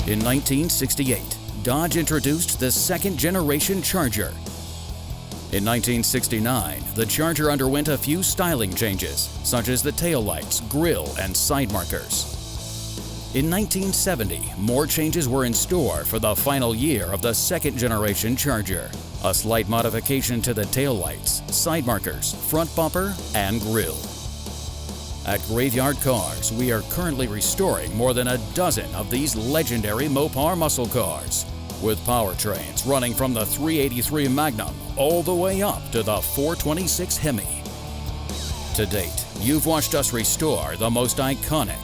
In 1968, Dodge introduced the second-generation Charger. In 1969, the Charger underwent a few styling changes, such as the taillights, grille, and side markers. In 1970, more changes were in store for the final year of the second-generation Charger. A slight modification to the taillights, side markers, front bumper, and grille. At Graveyard Carz, we are currently restoring more than a dozen of these legendary Mopar muscle cars, with powertrains running from the 383 Magnum all the way up to the 426 Hemi. To date, you've watched us restore the most iconic,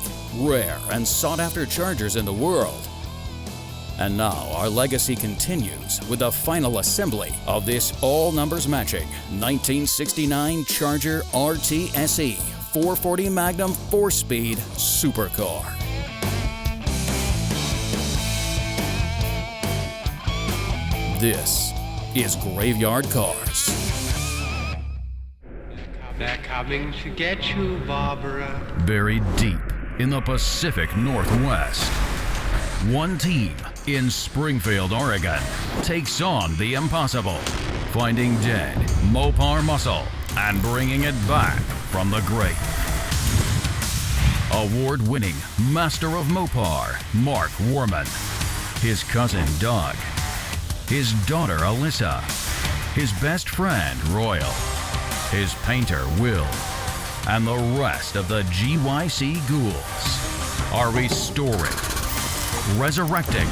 rare, and sought-after Chargers in the world. And now our legacy continues with the final assembly of this all-numbers matching 1969 Charger RT SE 440 Magnum 4-speed supercar. This is Graveyard Carz. They're coming to get you, Barbara. Buried deep in the Pacific Northwest, one team in Springfield, Oregon, takes on the impossible, finding dead Mopar muscle and bringing it back from the grave. Award-winning Master of Mopar, Mark Warman, his cousin Doug, his daughter Alyssa, his best friend Royal, his painter Will, and the rest of the GYC ghouls are restoring, resurrecting,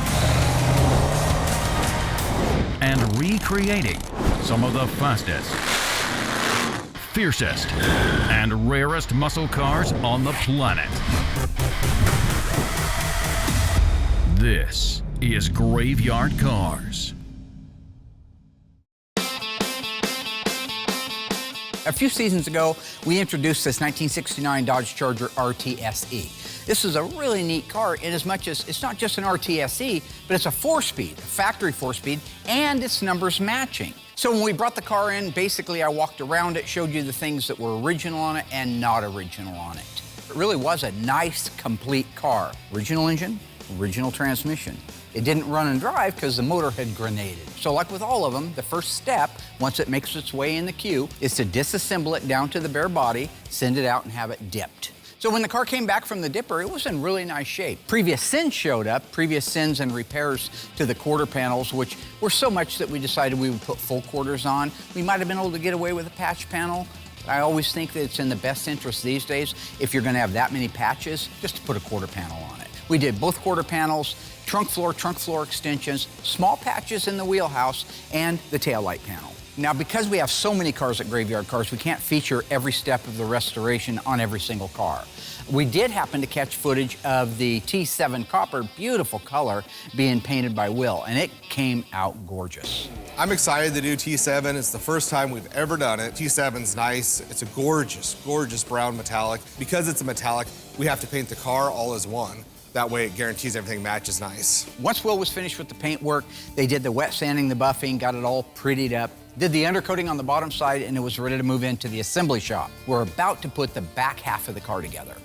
and recreating some of the fastest, fiercest, and rarest muscle cars on the planet. This is Graveyard Carz. A few seasons ago, we introduced this 1969 Dodge Charger RTSE. This is a really neat car in as much as it's not just an RTSE, but it's a 4-speed, factory 4-speed, and it's numbers matching. So when we brought the car in, basically I walked around it, showed you the things that were original on it and not original on it. It really was a nice, complete car. Original engine, original transmission. It didn't run and drive because the motor had grenaded. So like with all of them, the first step, once it makes its way in the queue, is to disassemble it down to the bare body, send it out and have it dipped. So when the car came back from the dipper, it was in really nice shape. Previous sins showed up, previous sins and repairs to the quarter panels, which were so much that we decided we would put full quarters on. We might have been able to get away with a patch panel. I always think that it's in the best interest these days, if you're gonna have that many patches, just to put a quarter panel on it. We did both quarter panels, trunk floor extensions, small patches in the wheelhouse, and the taillight panel. Now, because we have so many cars at Graveyard Carz, we can't feature every step of the restoration on every single car. We did happen to catch footage of the T7 Copper, beautiful color, being painted by Will, and it came out gorgeous. I'm excited to do T7. It's the first time we've ever done it. T7's nice. It's a gorgeous, gorgeous brown metallic. Because it's a metallic, we have to paint the car all as one. That way it guarantees everything matches nice. Once Will was finished with the paint work, they did the wet sanding, the buffing, got it all prettied up, did the undercoating on the bottom side, and it was ready to move into the assembly shop. We're about to put the back half of the car together.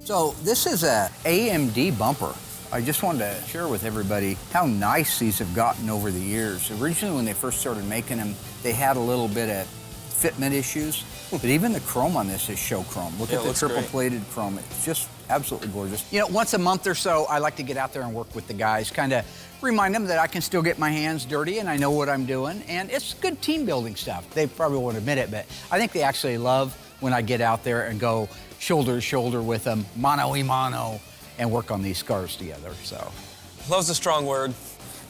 So this is a AMD bumper. I just wanted to share with everybody how nice these have gotten over the years. Originally, when they first started making them, they had a little bit of fitment issues, but even the chrome on this is show chrome. Look at the triple-plated chrome. It's just absolutely gorgeous. You know, once a month or so, I like to get out there and work with the guys, kind of remind them that I can still get my hands dirty and I know what I'm doing, and it's good team building stuff. They probably won't admit it, but I think they actually love when I get out there and go shoulder to shoulder with them, mano a mano, and work on these cars together, so. Love's a strong word.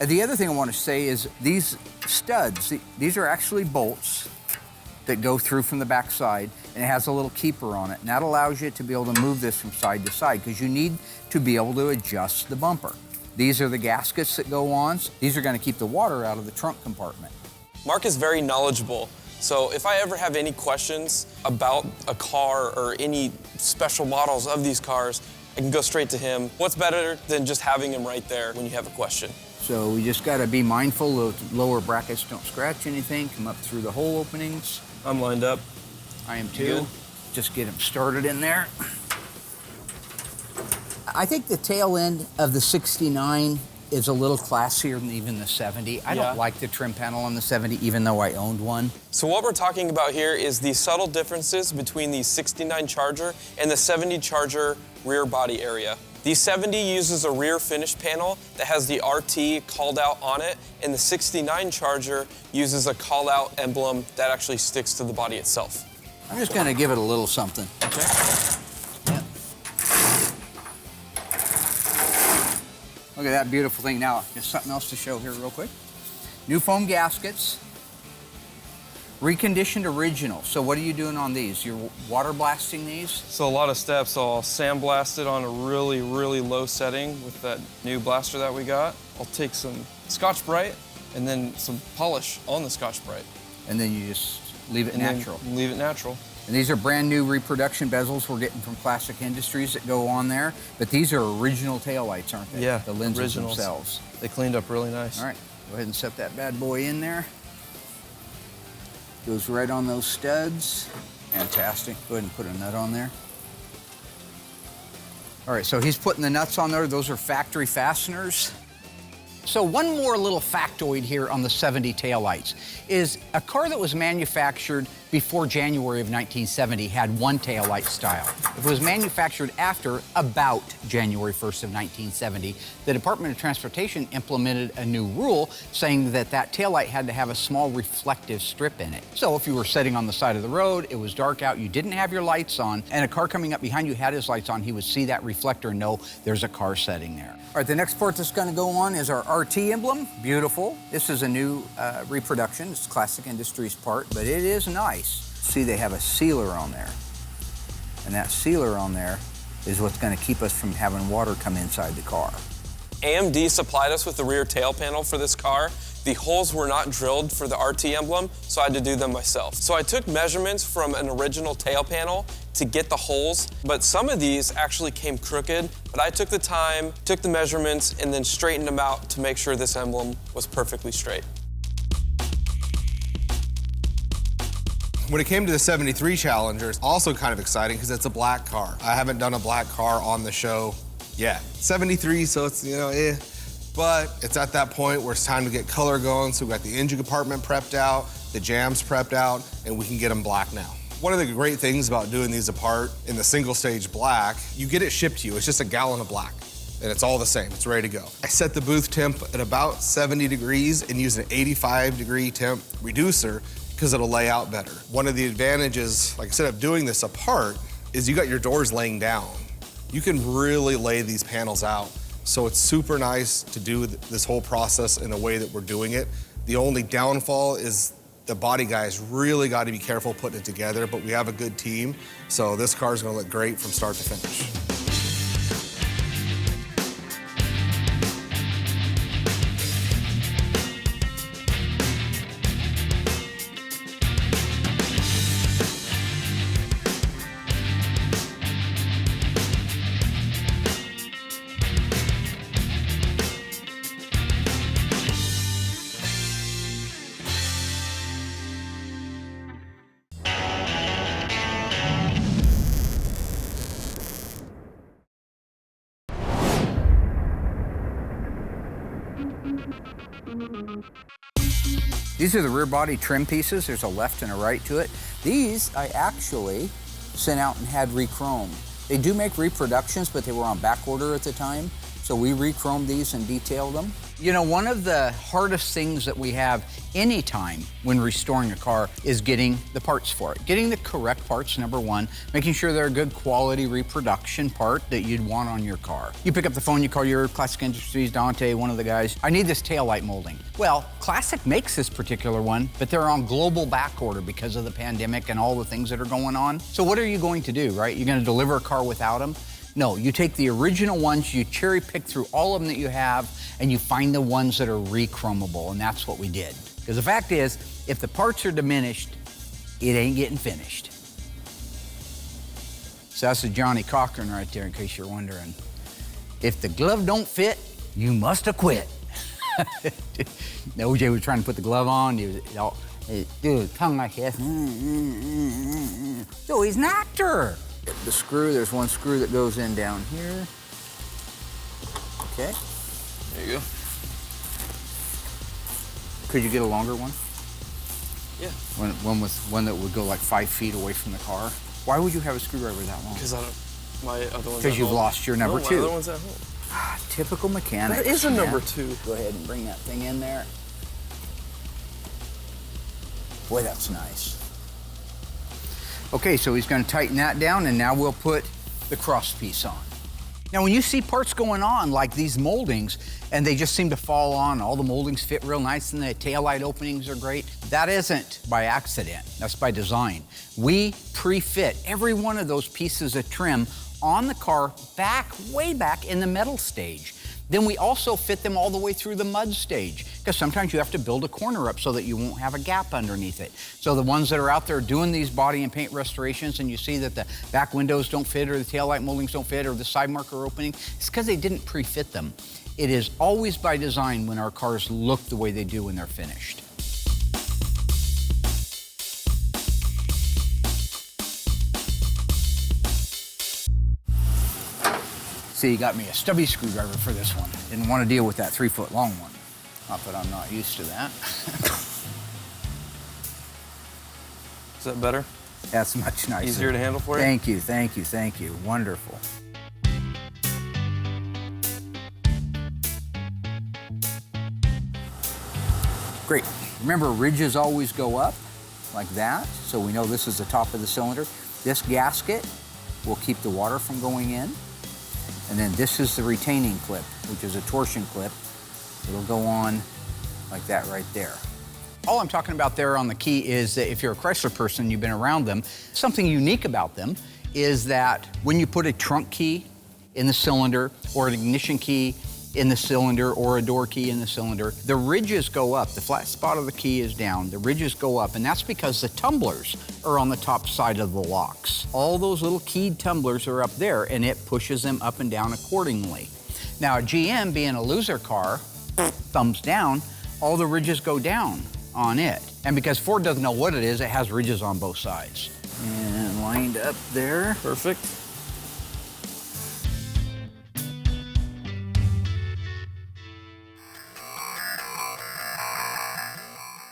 And the other thing I want to say is these studs, these are actually bolts that go through from the back side, and it has a little keeper on it, and that allows you to be able to move this from side to side, because you need to be able to adjust the bumper. These are the gaskets that go on. These are going to keep the water out of the trunk compartment. Mark is very knowledgeable, so if I ever have any questions about a car or any special models of these cars, I can go straight to him. What's better than just having him right there when you have a question? So we just got to be mindful that lower brackets don't scratch anything, come up through the hole openings. I'm lined up. I am too. Good. Just get them started in there. I think the tail end of the 69 is a little classier than even the 70. I Yeah. don't like the trim panel on the 70, even though I owned one. So what we're talking about here is the subtle differences between the 69 Charger and the 70 Charger rear body area. The 70 uses a rear finish panel that has the RT called out on it, and the 69 Charger uses a call out emblem that actually sticks to the body itself. I'm just gonna give it a little something. Okay. Yeah. Look at that beautiful thing. Now, there's something else to show here real quick. New foam gaskets. Reconditioned original. So what are you doing on these? You're water blasting these? So a lot of steps. I'll sandblast it on a really, really low setting with that new blaster that we got. I'll take some Scotch-Brite and then some polish on the Scotch-Brite. And then you just leave it And then natural. leave it natural. And these are brand new reproduction bezels we're getting from Classic Industries that go on there. But these are original taillights, aren't they? Yeah, The lenses originals. themselves. They cleaned up really nice. All right, go ahead and set that bad boy in there. Goes right on those studs. Fantastic. Go ahead and put a nut on there. All right, so he's putting the nuts on there. Those are factory fasteners. So one more little factoid here on the 70 taillights is a car that was manufactured before January of 1970 had one taillight style. If it was manufactured after about January 1st of 1970, the Department of Transportation implemented a new rule saying that that taillight had to have a small reflective strip in it. So if you were sitting on the side of the road, it was dark out, you didn't have your lights on, and a car coming up behind you had his lights on, he would see that reflector and know there's a car sitting there. All right, the next part that's gonna go on is our RT emblem. Beautiful. This is a new reproduction. It's Classic Industries part, but it is nice. See, they have a sealer on there. And that sealer on there is what's gonna keep us from having water come inside the car. AMD supplied us with the rear tail panel for this car. The holes were not drilled for the RT emblem, so I had to do them myself. So I took measurements from an original tail panel to get the holes, but some of these actually came crooked, but I took the time, took the measurements, and then straightened them out to make sure this emblem was perfectly straight. When it came to the 73 Challenger, it's also kind of exciting because it's a black car. I haven't done a black car on the show yet. 73, so it's, But it's at that point where it's time to get color going, so we've got the engine compartment prepped out, the jams prepped out, and we can get them black now. One of the great things about doing these apart in the single stage black, you get it shipped to you. It's just a gallon of black, and it's all the same. It's ready to go. I set the booth temp at about 70 degrees and use an 85-degree temp reducer because it'll lay out better. One of the advantages, like I said, of doing this apart is you got your doors laying down. You can really lay these panels out. So it's super nice to do this whole process in the way that we're doing it. The only downfall is the body guys really got to be careful putting it together, but we have a good team. So this car is going to look great from start to finish. These are the rear body trim pieces. There's a left and a right to it. These I actually sent out and had re-chromed. They do make reproductions, but they were on back order at the time. So we re-chromed these and detailed them. You know, one of the hardest things that we have anytime when restoring a car is getting the parts for it. Getting the correct parts, number one, making sure they're a good quality reproduction part that you'd want on your car. You pick up the phone, you call your Classic Industries, Dante, one of the guys, I need this taillight molding. Well, Classic makes this particular one, but they're on global back order because of the pandemic and all the things that are going on. So what are you going to do, right? You're gonna deliver a car without them? No, you take the original ones, you cherry pick through all of them that you have, and you find the ones that are re-chromable, and that's what we did. Because the fact is, if the parts are diminished, it ain't getting finished. So that's a Johnny Cochran right there, in case you're wondering. If the glove don't fit, you must have quit. OJ was trying to put the glove on, he was all, dude, tongue like this. So he's an actor. The screw, there's one screw that goes in down here. Okay. There you go. Could you get a longer one? Yeah. One that would go like 5 feet away from the car? Why would you have a screwdriver that long? Because my other one's Because you've lost your number 2. My other one's at home. Typical mechanic. That is a number 2. Go ahead and bring that thing in there. Boy, that's nice. Okay, so he's going to tighten that down, and now we'll put the cross piece on. Now, when you see parts going on like these moldings, and they just seem to fall on, all the moldings fit real nice, and the taillight openings are great, that isn't by accident. That's by design. We pre-fit every one of those pieces of trim on the car way back in the metal stage. Then we also fit them all the way through the mud stage, because sometimes you have to build a corner up so that you won't have a gap underneath it. So the ones that are out there doing these body and paint restorations, and you see that the back windows don't fit, or the taillight moldings don't fit, or the side marker opening, it's because they didn't pre-fit them. It is always by design when our cars look the way they do when they're finished. See, you got me a stubby screwdriver for this one. Didn't want to deal with that 3-foot long one. Not that I'm not used to that. Is that better? That's much nicer. Easier to handle for you? Thank you, thank you, thank you. Wonderful. Great. Remember, ridges always go up like that, so we know this is the top of the cylinder. This gasket will keep the water from going in. And then this is the retaining clip, which is a torsion clip. It'll go on like that right there. All I'm talking about there on the key is that if you're a Chrysler person, you've been around them, something unique about them is that when you put a trunk key in the cylinder, or an ignition key in the cylinder, or a door key in the cylinder, the ridges go up. The flat spot of the key is down, the ridges go up, and that's because the tumblers are on the top side of the locks. All those little keyed tumblers are up there, and it pushes them up and down accordingly. Now, a GM being a loser car, thumbs down, all the ridges go down on it. And because Ford doesn't know what it is, it has ridges on both sides. And lined up there. Perfect.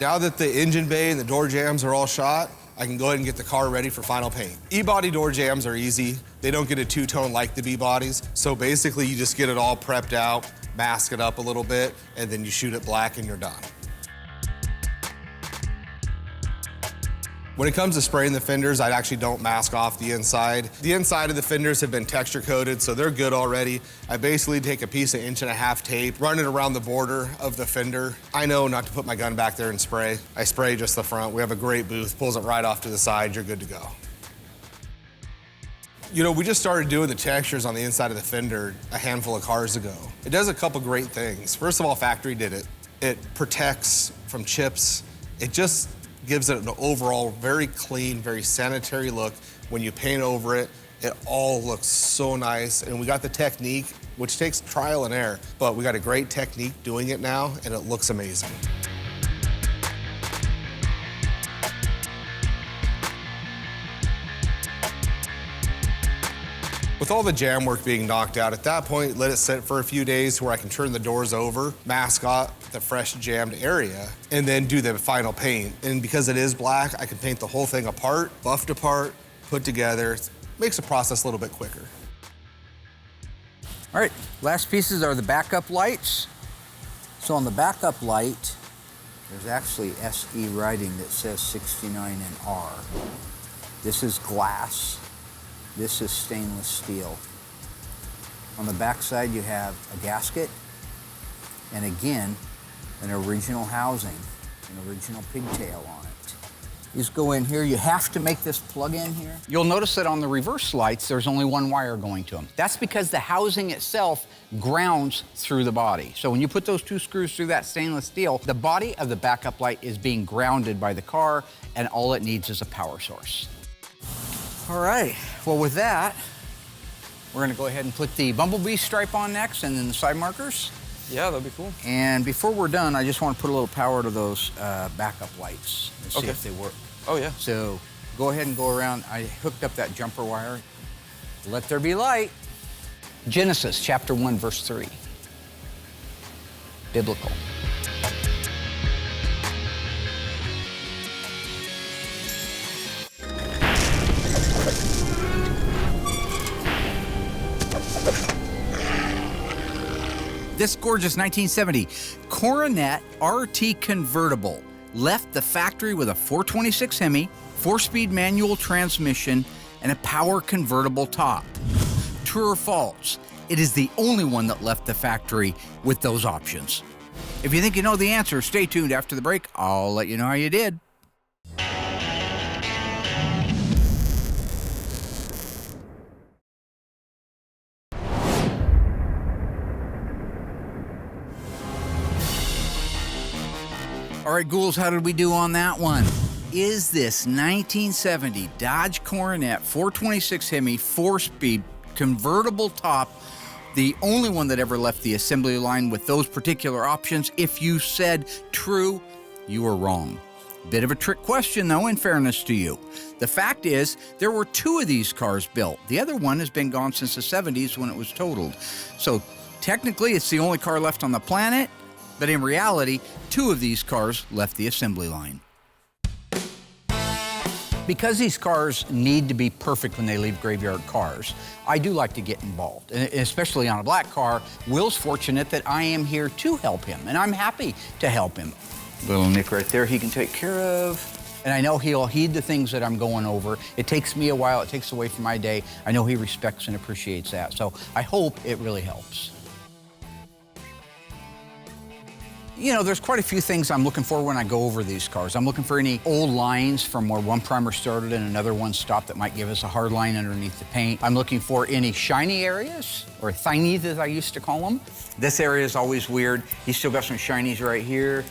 Now that the engine bay and the door jambs are all shot, I can go ahead and get the car ready for final paint. E-body door jambs are easy. They don't get a two-tone like the B-bodies. So basically you just get it all prepped out, mask it up a little bit, and then you shoot it black and you're done. When it comes to spraying the fenders, I actually don't mask off the inside. The inside of the fenders have been texture coated, so they're good already. I basically take a piece of 1.5-inch tape, run it around the border of the fender. I know not to put my gun back there and spray. I spray just the front. We have a great booth, pulls it right off to the side, you're good to go. You know, we just started doing the textures on the inside of the fender a handful of cars ago. It does a couple great things. First of all, factory did it. It protects from chips. It just gives it an overall very clean, very sanitary look. When you paint over it, it all looks so nice. And we got the technique, which takes trial and error, but we got a great technique doing it now, and it looks amazing. With all the jam work being knocked out, at that point, let it sit for a few days where I can turn the doors over, mask out the fresh jammed area, and then do the final paint. And because it is black, I can paint the whole thing apart, buffed apart, put together. Makes the process a little bit quicker. All right, last pieces are the backup lights. So on the backup light, there's actually SE writing that says 69 and R. This is glass. This is stainless steel. On the back side, you have a gasket, and again, an original housing, an original pigtail on it. You just go in here, you have to make this plug in here. You'll notice that on the reverse lights, there's only one wire going to them. That's because the housing itself grounds through the body. So when you put those 2 screws through that stainless steel, the body of the backup light is being grounded by the car, and all it needs is a power source. All right, well with that, we're gonna go ahead and put the Bumblebee stripe on next, and then the side markers. Yeah, that'd be cool. And before we're done, I just want to put a little power to those backup lights and see if they work. Oh yeah. So go ahead and go around. I hooked up that jumper wire. Let there be light. Genesis chapter 1, verse 3. Biblical. This gorgeous 1970 Coronet RT convertible left the factory with a 426 Hemi, 4-speed manual transmission, and a power convertible top. True or false? It is the only one that left the factory with those options. If you think you know the answer, stay tuned after the break. I'll let you know how you did. All right, ghouls, how did we do on that one? Is this 1970 Dodge Coronet 426 Hemi 4-speed convertible top the only one that ever left the assembly line with those particular options? If you said true, you were wrong. Bit of a trick question, though, in fairness to you. The fact is, there were 2 of these cars built. The other one has been gone since the 70s when it was totaled. So technically, it's the only car left on the planet, but in reality, 2 of these cars left the assembly line. Because these cars need to be perfect when they leave graveyard cars, I do like to get involved, and especially on a black car. Will's fortunate that I am here to help him, and I'm happy to help him. Little nick right there he can take care of. And I know he'll heed the things that I'm going over. It takes me a while, it takes away from my day. I know he respects and appreciates that, so I hope it really helps. You know, there's quite a few things I'm looking for when I go over these cars. I'm looking for any old lines from where one primer started and another one stopped that might give us a hard line underneath the paint. I'm looking for any shiny areas, or thingies as I used to call them. This area is always weird. He's still got some shinies right here,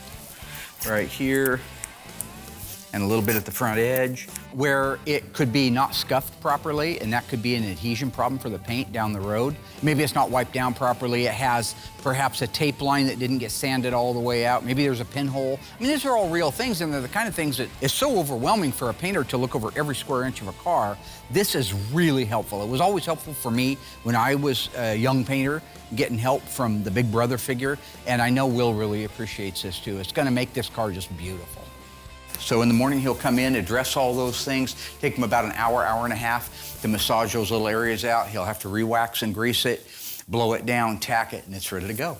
and a little bit at the front edge, where it could be not scuffed properly, and that could be an adhesion problem for the paint down the road. Maybe it's not wiped down properly. It has perhaps a tape line that didn't get sanded all the way out. Maybe there's a pinhole. I mean, these are all real things, and they're the kind of things that is so overwhelming for a painter to look over every square inch of a car. This is really helpful. It was always helpful for me when I was a young painter, getting help from the big brother figure, and I know Will really appreciates this too. It's gonna make this car just beautiful. So in the morning, he'll come in, address all those things, take him about an hour, hour and a half to massage those little areas out. He'll have to re-wax and grease it, blow it down, tack it, and it's ready to go.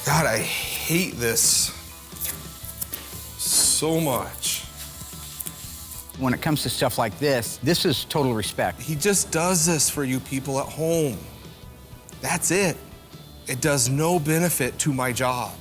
God, I hate this so much. When it comes to stuff like this is total respect. He just does this for you people at home. That's it. It does no benefit to my job.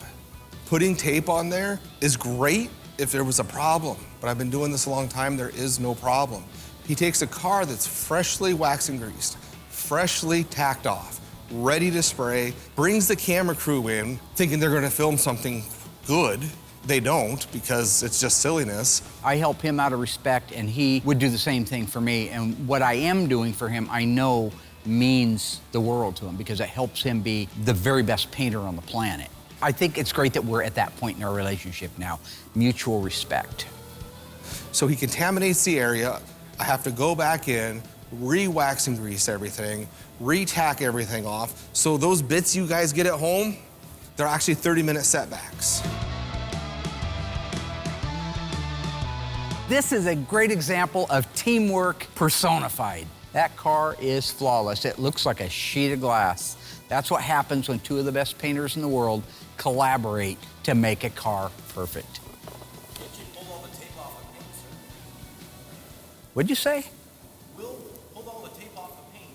Putting tape on there is great if there was a problem, but I've been doing this a long time, there is no problem. He takes a car that's freshly waxed and greased, freshly tacked off, ready to spray, brings the camera crew in thinking they're gonna film something good. They don't, because it's just silliness. I help him out of respect, and he would do the same thing for me, and what I am doing for him, I know means the world to him, because it helps him be the very best painter on the planet. I think it's great that we're at that point in our relationship now, mutual respect. So he contaminates the area. I have to go back in, re-wax and grease everything, re-tack everything off. So those bits you guys get at home, they're actually 30-minute setbacks. This is a great example of teamwork personified. That car is flawless. It looks like a sheet of glass. That's what happens when 2 of the best painters in the world collaborate to make a car perfect. Can't you pull all the tape off the paint, sir? What'd you say? Will pulled all the tape off the paint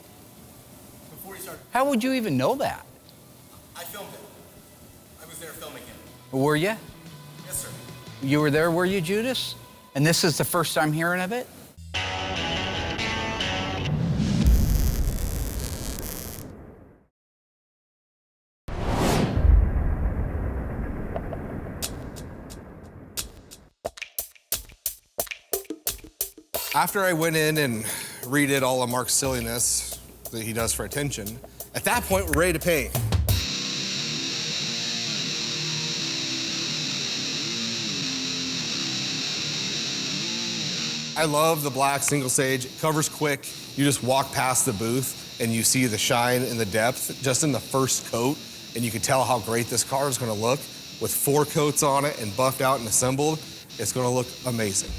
before he started. How would you even know that? I filmed it. I was there filming it. Were you? Yes, sir. You were there, were you, Judas? And this is the first time hearing of it? After I went in and redid all of Mark's silliness that he does for attention, at that point, we're ready to paint. I love the black single stage. It covers quick. You just walk past the booth and you see the shine and the depth just in the first coat, and you can tell how great this car is gonna look. With 4 coats on it and buffed out and assembled, it's gonna look amazing.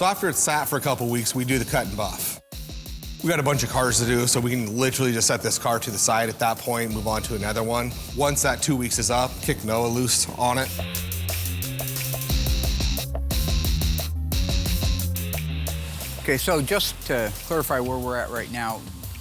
So after it's sat for a couple weeks, we do the cut and buff. We got a bunch of cars to do, so we can literally just set this car to the side at that point, move on to another one. Once that 2 weeks is up, kick Noah loose on it. Okay, so just to clarify where we're at right now,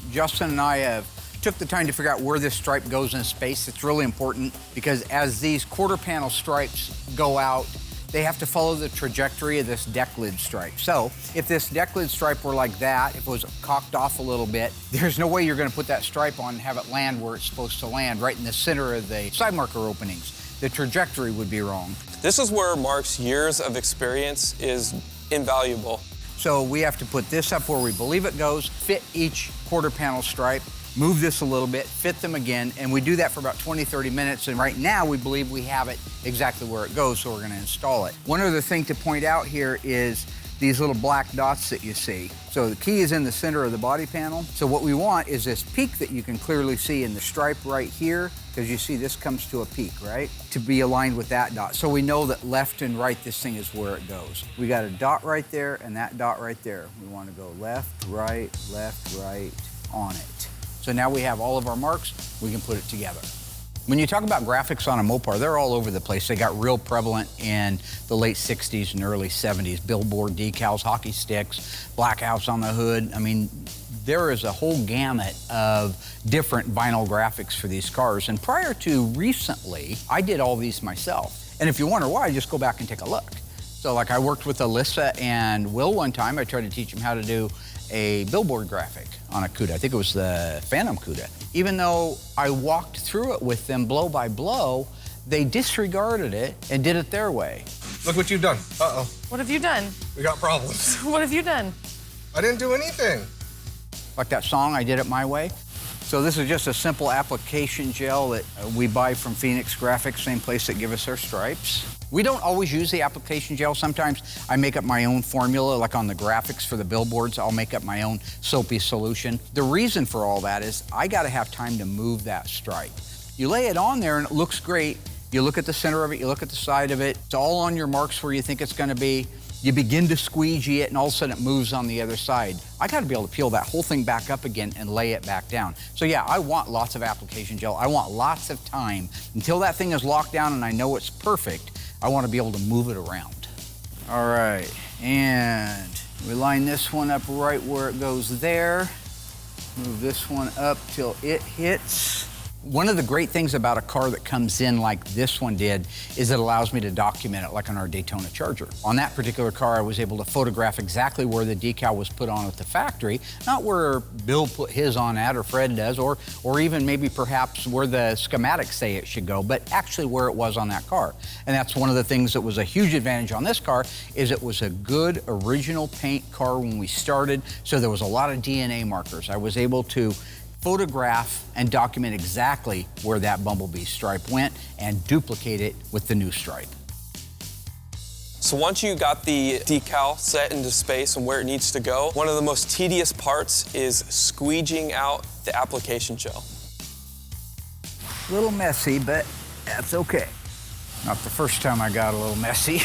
Justin and I took the time to figure out where this stripe goes in space. It's really important because as these quarter panel stripes go out, they have to follow the trajectory of this deck lid stripe. So if this deck lid stripe were like that, if it was cocked off a little bit, there's no way you're gonna put that stripe on and have it land where it's supposed to land, right in the center of the side marker openings. The trajectory would be wrong. This is where Mark's years of experience is invaluable. So we have to put this up where we believe it goes, fit each quarter panel stripe, move this a little bit, fit them again, and we do that for about 20, 30 minutes, and right now we believe we have it exactly where it goes, so we're gonna install it. One other thing to point out here is these little black dots that you see. So the key is in the center of the body panel. So what we want is this peak that you can clearly see in the stripe right here, because you see this comes to a peak, right? To be aligned with that dot. So we know that left and right, this thing is where it goes. We got a dot right there and that dot right there. We want to go left, right, on it. So now we have all of our marks, we can put it together. When you talk about graphics on a Mopar, they're all over the place. They got real prevalent in the late 60s and early 70s. Billboard decals, hockey sticks, blackouts on the hood. I mean, there is a whole gamut of different vinyl graphics for these cars. And prior to recently, I did all these myself. And if you wonder why, just go back and take a look. So like I worked with Alyssa and Will one time. I tried to teach them how to do a billboard graphic on a CUDA. I think it was the Phantom CUDA. Even though I walked through it with them blow by blow, they disregarded it and did it their way. Look what you've done. Uh-oh. What have you done? We got problems. What have you done? I didn't do anything. Like that song, I Did It My Way. So this is just a simple application gel that we buy from Phoenix Graphics, same place that give us our stripes. We don't always use the application gel. Sometimes I make up my own formula, like on the graphics for the billboards, I'll make up my own soapy solution. The reason for all that is I gotta have time to move that stripe. You lay it on there and it looks great. You look at the center of it, you look at the side of it, it's all on your marks where you think it's gonna be. You begin to squeegee it and all of a sudden it moves on the other side. I gotta be able to peel that whole thing back up again and lay it back down. So yeah, I want lots of application gel. I want lots of time. Until that thing is locked down and I know it's perfect, I want to be able to move it around. All right, and we line this one up right where it goes there. Move this one up till it hits. One of the great things about a car that comes in like this one did is it allows me to document it like on our Daytona Charger. On that particular car, I was able to photograph exactly where the decal was put on at the factory, not where Bill put his on at or Fred does, or even maybe perhaps where the schematics say it should go, but actually where it was on that car. And that's one of the things that was a huge advantage on this car is it was a good original paint car when we started, so there was a lot of DNA markers. I was able to photograph and document exactly where that Bumblebee stripe went and duplicate it with the new stripe. So once you got the decal set into space and where it needs to go, one of the most tedious parts is squeegeeing out the application gel. A little messy, but that's okay. Not the first time I got a little messy.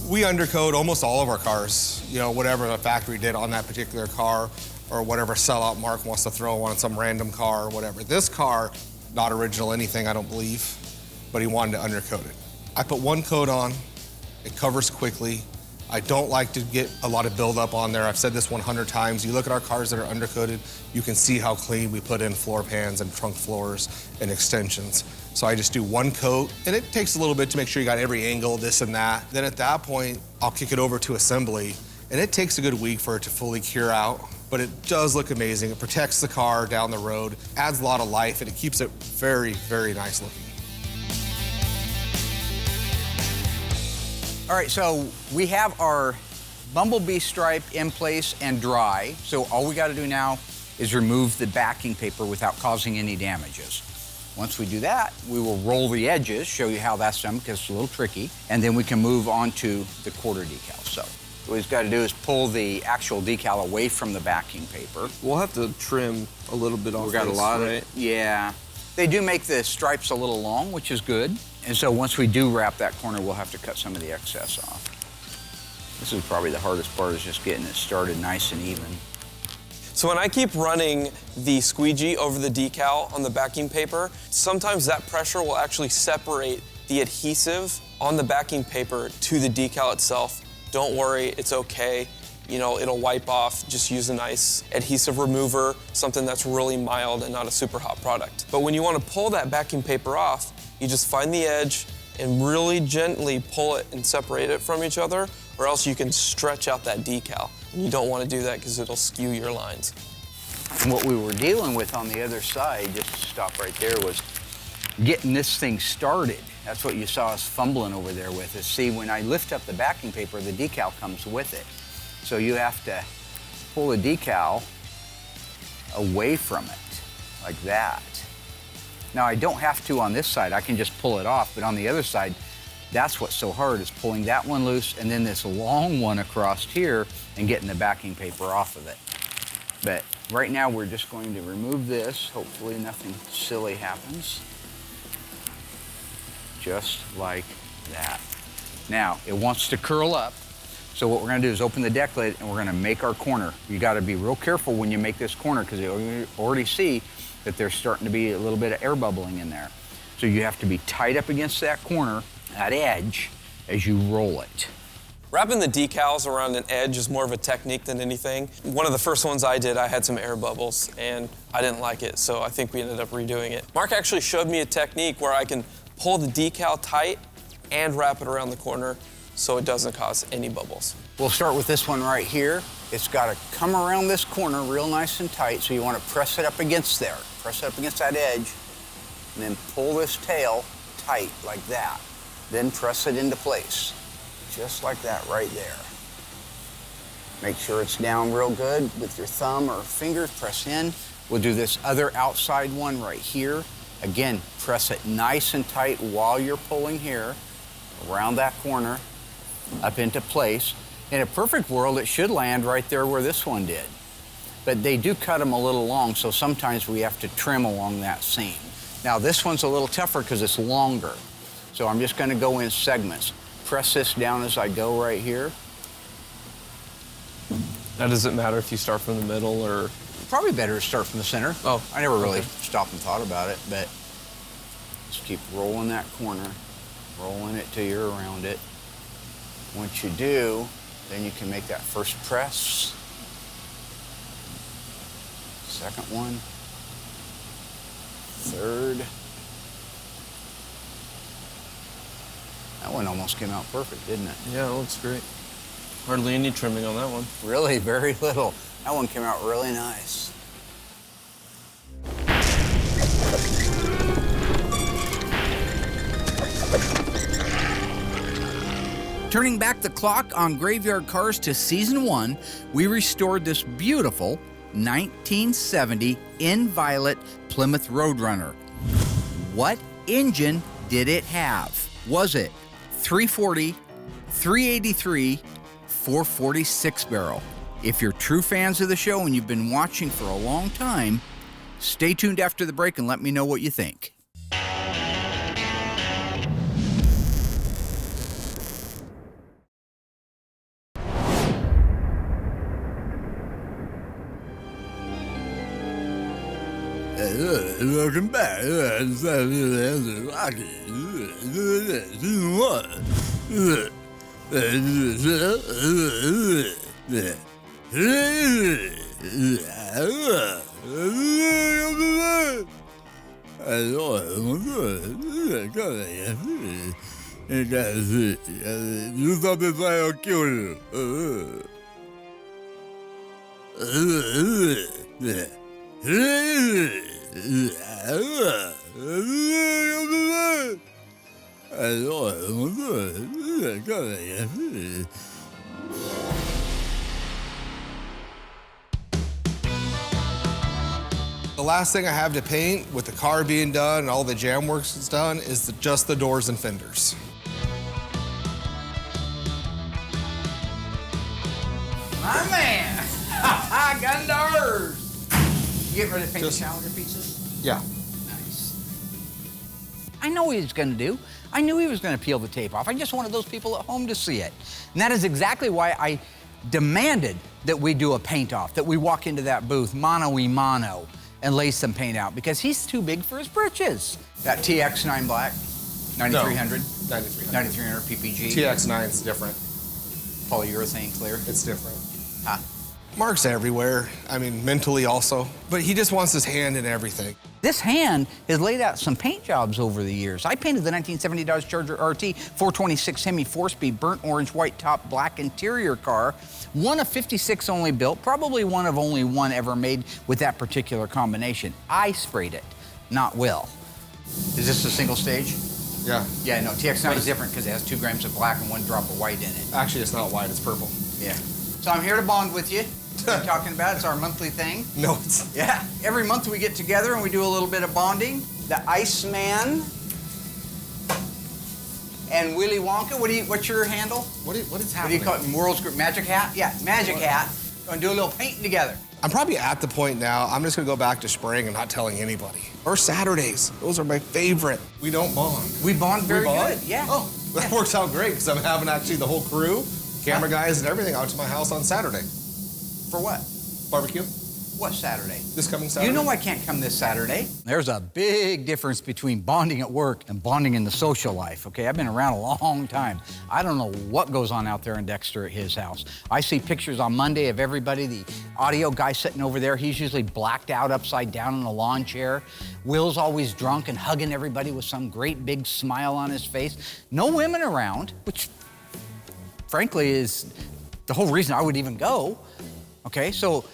We undercoat almost all of our cars, you know, whatever the factory did on that particular car or whatever sellout Mark wants to throw on some random car or whatever. This car, not original anything, I don't believe, but he wanted to undercoat it. I put one coat on, it covers quickly. I don't like to get a lot of buildup on there. I've said this 100 times. You look at our cars that are undercoated, you can see how clean we put in floor pans and trunk floors and extensions. So I just do one coat, and it takes a little bit to make sure you got every angle, this and that. Then at that point, I'll kick it over to assembly, and it takes a good week for it to fully cure out, but it does look amazing. It protects the car down the road, adds a lot of life, and it keeps it very, very nice looking. All right, so we have our Bumblebee stripe in place and dry. So all we gotta do now is remove the backing paper without causing any damages. Once we do that, we will roll the edges, show you how that's done because it's a little tricky, and then we can move on to the quarter decal. So what we've got to do is pull the actual decal away from the backing paper. We'll have to trim a little bit off. We've got this, a lot right? of, yeah. They do make the stripes a little long, which is good. And so once we do wrap that corner, we'll have to cut some of the excess off. This is probably the hardest part, is just getting it started nice and even. So when I keep running the squeegee over the decal on the backing paper, sometimes that pressure will actually separate the adhesive on the backing paper to the decal itself. Don't worry, it's okay. You know, it'll wipe off. Just use a nice adhesive remover, something that's really mild and not a super hot product. But when you want to pull that backing paper off, you just find the edge and really gently pull it and separate it from each other, or else you can stretch out that decal. And you don't want to do that because it'll skew your lines. And what we were dealing with on the other side, just to stop right there, was getting this thing started. That's what you saw us fumbling over there with, is see, when I lift up the backing paper, the decal comes with it. So you have to pull the decal away from it, like that. Now, I don't have to on this side. I can just pull it off, but on the other side, that's what's so hard, is pulling that one loose and then this long one across here and getting the backing paper off of it. But right now, we're just going to remove this. Hopefully nothing silly happens. Just like that. Now, it wants to curl up. So what we're gonna do is open the deck lid and we're gonna make our corner. You gotta be real careful when you make this corner because you already see that there's starting to be a little bit of air bubbling in there. So you have to be tight up against that corner, that edge, as you roll it. Wrapping the decals around an edge is more of a technique than anything. One of the first ones I did, I had some air bubbles and I didn't like it, so I think we ended up redoing it. Mark actually showed me a technique where I can pull the decal tight and wrap it around the corner so it doesn't cause any bubbles. We'll start with this one right here. It's got to come around this corner real nice and tight, so you want to press it up against there. Press it up against that edge, and then pull this tail tight like that. Then press it into place, just like that right there. Make sure it's down real good with your thumb or fingers, press in. We'll do this other outside one right here. Again, press it nice and tight while you're pulling here, around that corner, up into place. In a perfect world, it should land right there where this one did. But they do cut them a little long, so sometimes we have to trim along that seam. Now, this one's a little tougher because it's longer. So I'm just gonna go in segments. Press this down as I go right here. Now, does it matter if you start from the middle or? Probably better to start from the center. Oh, I never really okay. stopped and thought about it, but just keep rolling that corner, rolling it till you're around it. Once you do, then you can make that first press. Second one. Third. That one almost came out perfect, didn't it? Yeah, it looks great. Hardly any trimming on that one. Really, very little. That one came out really nice. Turning back the clock on Graveyard Carz to Season 1, we restored this beautiful 1970 Inviolate Plymouth Roadrunner. What engine did it have? Was it 340, 383, 446 barrel? If you're true fans of the show and you've been watching for a long time, stay tuned after the break and let me know what you think. Welcome back. The last thing I have to paint with the car being done and all the jam works is done is just the doors and fenders. My man! Gun doors! You getting ready to paint the Challenger pieces? Yeah. Nice. I know what he was gonna do. I knew he was gonna peel the tape off. I just wanted those people at home to see it. And that is exactly why I demanded that we do a paint off, that we walk into that booth mano-y-mano and lay some paint out, because he's too big for his britches. That TX9 black, 9300? No, 9300. 9300 PPG. TX9's different. Polyurethane clear. It's different. Huh. Marks everywhere. I mean, mentally also. But he just wants his hand in everything. This hand has laid out some paint jobs over the years. I painted the 1970 Dodge Charger RT 426 Hemi 4-speed burnt orange, white top, black interior car. One of 56 only built, probably one of only one ever made with that particular combination. I sprayed it, not Will. Is this a single stage? Yeah. Yeah, no, TX9 is different because it has 2 grams of black and 1 drop of white in it. Actually, it's not white, it's purple. Yeah. So I'm here to bond with you. We're talking about it's our monthly thing. No, it's... Yeah, every month we get together and we do a little bit of bonding. The Iceman and Willy Wonka. What's your handle? What is What do happening? you call it? World's Group Magic Hat? Yeah, Magic Hat. Going to do a little painting together. I'm probably at the point now, I'm just gonna go back to spraying and not telling anybody. Or Saturdays, those are my favorite. We don't bond. We bond very bond? good, yeah. Oh, that works out great, because I'm having actually the whole crew, camera guys and everything out to my house on Saturday. For what? Barbecue, What Saturday? this coming Saturday. You know I can't come this Saturday. There's a big difference between bonding at work and bonding in the social life, okay? I've been around a long time. I don't know what goes on out there in Dexter at his house. I see pictures on Monday of everybody. The audio guy sitting over there, he's usually blacked out upside down in a lawn chair. Will's always drunk and hugging everybody with some great big smile on his face. No women around, which frankly is the whole reason I would even go. Okay, so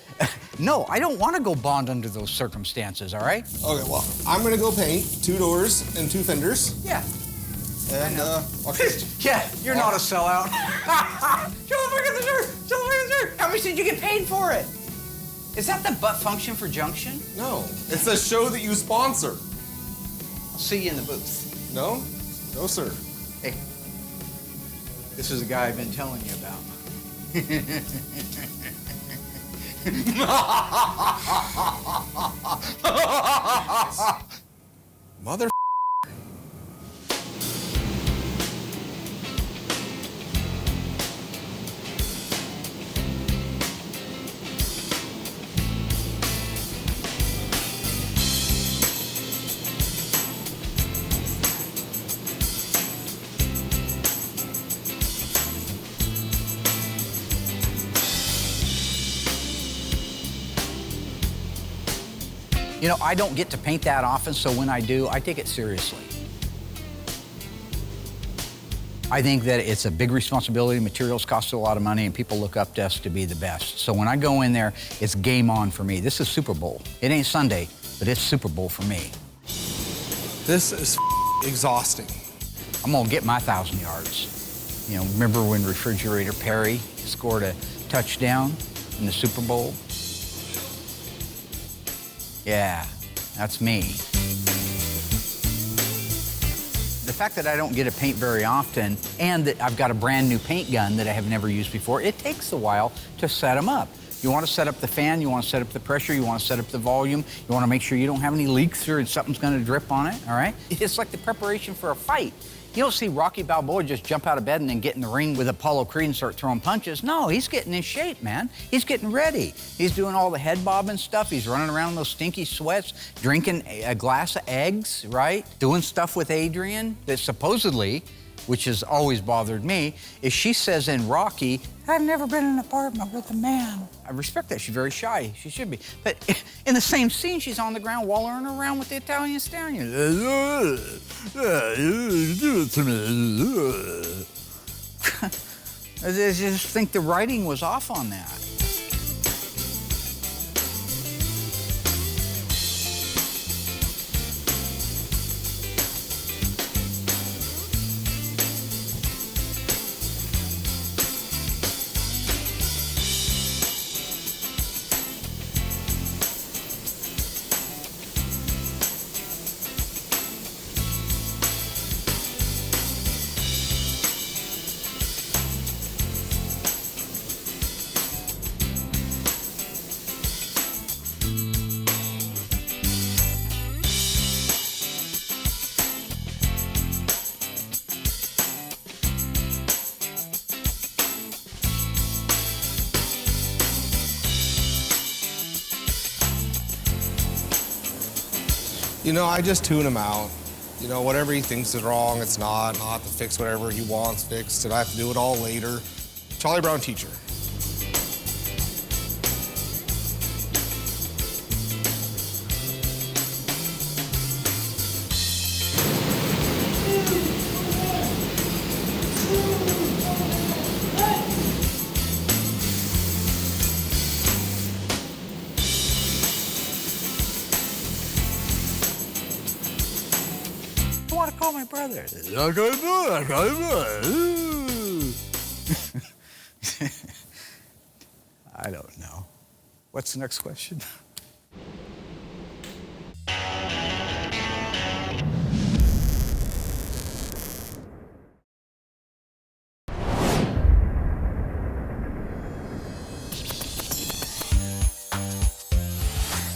no, I don't want to go bond under those circumstances, all right? Okay, well, I'm gonna go paint 2 doors and 2 fenders. Yeah. And, Yeah, you're not a sellout. Show the fucking shirt! Show the fucking shirt! How much did you get paid for it? Is that the butt function for Junction? No, it's the show that you sponsor. I'll see you in the booth. No? No, sir. Hey, this is the guy I've been telling you about. Mother. You know, I don't get to paint that often, so when I do, I take it seriously. I think that it's a big responsibility. Materials cost a lot of money, and people look up to us to be the best. So when I go in there, it's game on for me. This is Super Bowl. It ain't Sunday, but it's Super Bowl for me. This is exhausting. I'm gonna get my 1,000 yards. You know, remember when Refrigerator Perry scored a touchdown in the Super Bowl? Yeah, that's me. The fact that I don't get to paint very often and that I've got a brand new paint gun that I have never used before, it takes a while to set them up. You want to set up the fan, you want to set up the pressure, you want to set up the volume, you want to make sure you don't have any leaks or something's going to drip on it, all right? It's like the preparation for a fight. You don't see Rocky Balboa just jump out of bed and then get in the ring with Apollo Creed and start throwing punches. No, he's getting in shape, man. He's getting ready. He's doing all the head bobbing stuff. He's running around in those stinky sweats, drinking a glass of eggs, right? Doing stuff with Adrian that supposedly, which has always bothered me, is she says in Rocky, I've never been in an apartment with a man. I respect that. She's very shy. She should be. But in the same scene, she's on the ground wallowing around with the Italian stallion. Do it to me. I just think the writing was off on that. You know, I just tune him out. You know, whatever he thinks is wrong, it's not. I'll have to fix whatever he wants fixed, and I have to do it all later. Charlie Brown teacher. I want to call my brother. I don't know. What's the next question?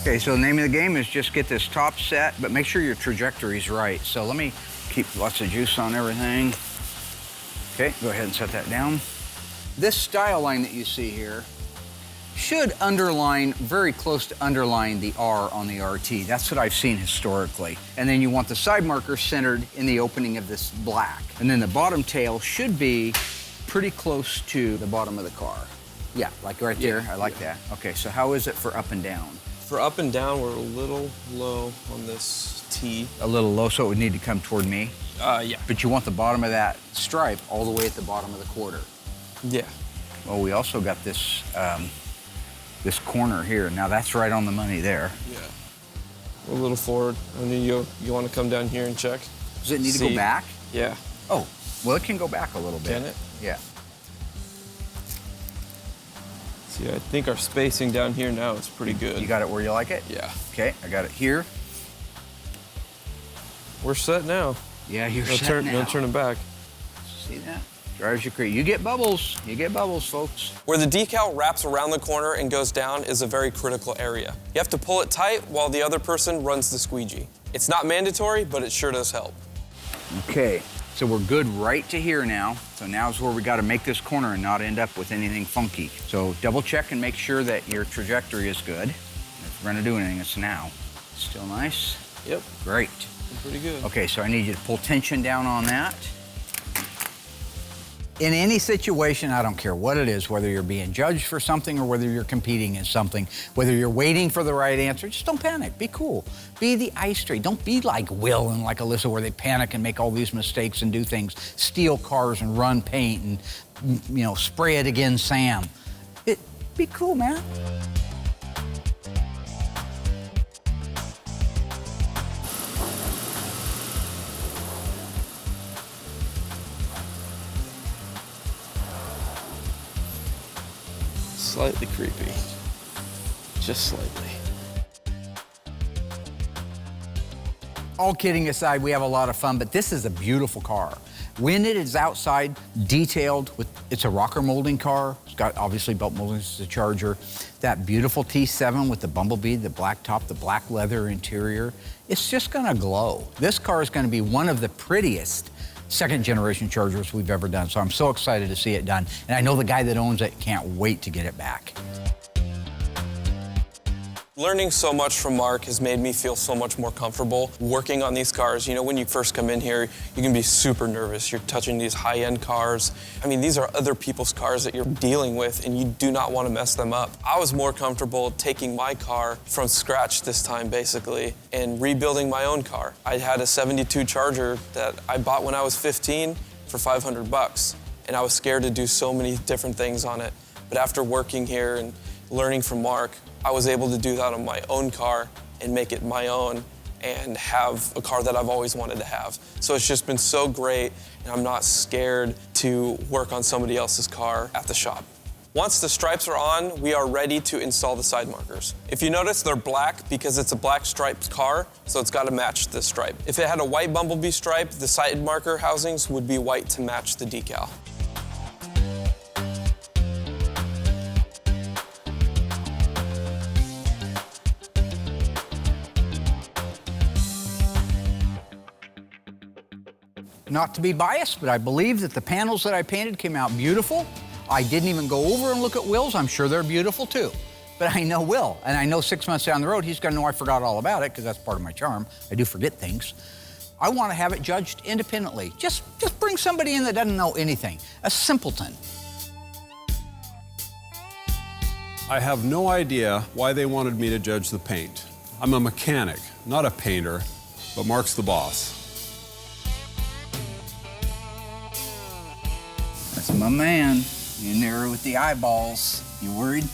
Okay, so the name of the game is just get this top set, but make sure your trajectory's right. So let me keep lots of juice on everything. Okay, go ahead and set that down. This style line that you see here should underline, very close to underline the R on the RT. That's what I've seen historically. And then you want the side marker centered in the opening of this black. And then the bottom tail should be pretty close to the bottom of the car. Yeah, like right there, I like that. Okay, so how is it for up and down? For up and down, we're a little low on this T. A little low, so it would need to come toward me? Yeah. But you want the bottom of that stripe all the way at the bottom of the quarter. Yeah. Well, we also got this, this corner here. Now that's right on the money there. Yeah. A little forward. I mean, you want to come down here and check? Does it need to go back? Yeah. Oh, well, it can go back a little bit. Can it? Yeah. See, I think our spacing down here now is pretty good. You got it where you like it? Yeah. Okay, I got it here. We're set now. Yeah, you're set now. No turning back. See that? Drives you crazy. You get bubbles. You get bubbles, folks. Where the decal wraps around the corner and goes down is a very critical area. You have to pull it tight while the other person runs the squeegee. It's not mandatory, but it sure does help. Okay, so we're good right to here now. So now's where we got to make this corner and not end up with anything funky. So double check and make sure that your trajectory is good. If we're gonna do anything, it's now. Still nice? Yep. Great. Pretty good. Okay, so I need you to pull tension down on that. In any situation, I don't care what it is, whether you're being judged for something or whether you're competing in something, whether you're waiting for the right answer, just don't panic. Be cool. Be the ice trade. Don't be like Will and like Alyssa where they panic and make all these mistakes and do things, steal cars and run paint and, you know, spray it against Sam. Be cool, man. Slightly creepy. Just slightly. All kidding aside, we have a lot of fun, but this is a beautiful car. When it is outside, detailed, it's a rocker molding car. It's got obviously belt moldings, it's a Charger. That beautiful T7 with the bumblebee, the black top, the black leather interior, it's just gonna glow. This car is gonna be one of the prettiest second generation Chargers we've ever done. So I'm so excited to see it done. And I know the guy that owns it can't wait to get it back. Learning so much from Mark has made me feel so much more comfortable working on these cars. You know, when you first come in here, you can be super nervous. You're touching these high-end cars. I mean, these are other people's cars that you're dealing with, and you do not want to mess them up. I was more comfortable taking my car from scratch this time, basically, and rebuilding my own car. I had a 72 Charger that I bought when I was 15 for $500, and I was scared to do so many different things on it. But after working here and learning from Mark, I was able to do that on my own car and make it my own and have a car that I've always wanted to have. So it's just been so great, and I'm not scared to work on somebody else's car at the shop. Once the stripes are on, we are ready to install the side markers. If you notice, they're black because it's a black striped car, so it's got to match this stripe. If it had a white bumblebee stripe, the side marker housings would be white to match the decal. Not to be biased, but I believe that the panels that I painted came out beautiful. I didn't even go over and look at Will's. I'm sure they're beautiful too. but I know Will. And I know 6 months down the road, he's gonna know I forgot all about it, because that's part of my charm. I do forget things. I wanna have it judged independently. Just bring somebody in that doesn't know anything, a simpleton. I have no idea why they wanted me to judge the paint. I'm a mechanic, not a painter, but Mark's the boss. That's my man, in there with the eyeballs. You worried?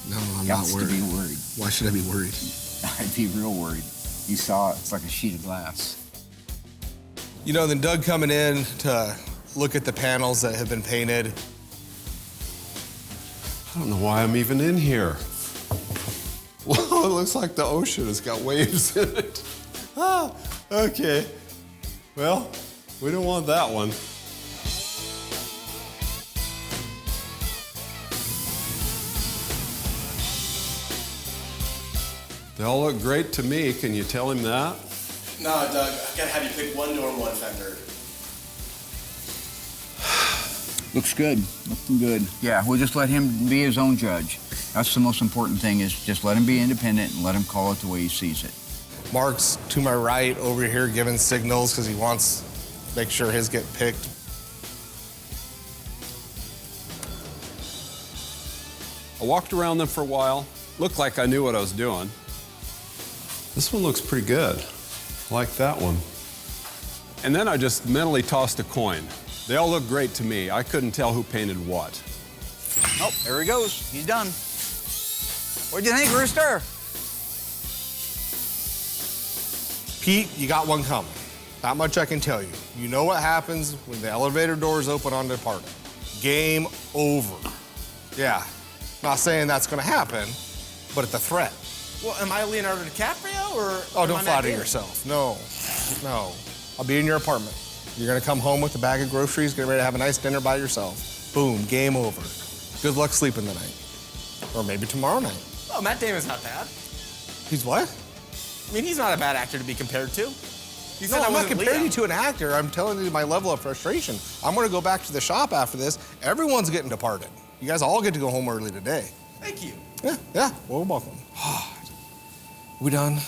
No, I'm not worried. To be worried. Why should I be worried? I'd be real worried. You saw it, it's like a sheet of glass. You know, then Doug coming in to look at the panels that have been painted. I don't know why I'm even in here. Well, it looks like the ocean has got waves in it. Ah, okay. Well, we don't want that one. They all look great to me. Can you tell him that? No, Doug, I gotta have you pick one door and one fender. Looks good, looking good. Yeah, we'll just let him be his own judge. That's the most important thing, is just let him be independent and let him call it the way he sees it. Mark's to my right over here giving signals because he wants to make sure his get picked. I walked around them for a while. Looked like I knew what I was doing. This one looks pretty good. I like that one. And then I just mentally tossed a coin. They all look great to me. I couldn't tell who painted what. Oh, there he goes. He's done. What'd you think, Rooster? Pete, you got one coming. That much I can tell you. You know what happens when the elevator doors open on the apartment. Game over. Yeah, not saying that's gonna happen, but it's a threat. Well, am I Leonardo DiCaprio or? Oh, am don't I Matt flatter Damon? yourself. No, no. I'll be in your apartment. You're gonna come home with a bag of groceries, get ready to have a nice dinner by yourself. Boom, game over. Good luck sleeping tonight. Or maybe tomorrow night. Oh, Matt Damon's not bad. He's what? I mean, he's not a bad actor to be compared to. You said No, I I'm not wasn't comparing Leo. you to an actor. I'm telling you my level of frustration. I'm gonna go back to the shop after this. Everyone's getting departed. You guys all get to go home early today. Thank you. Yeah, well, welcome. We done?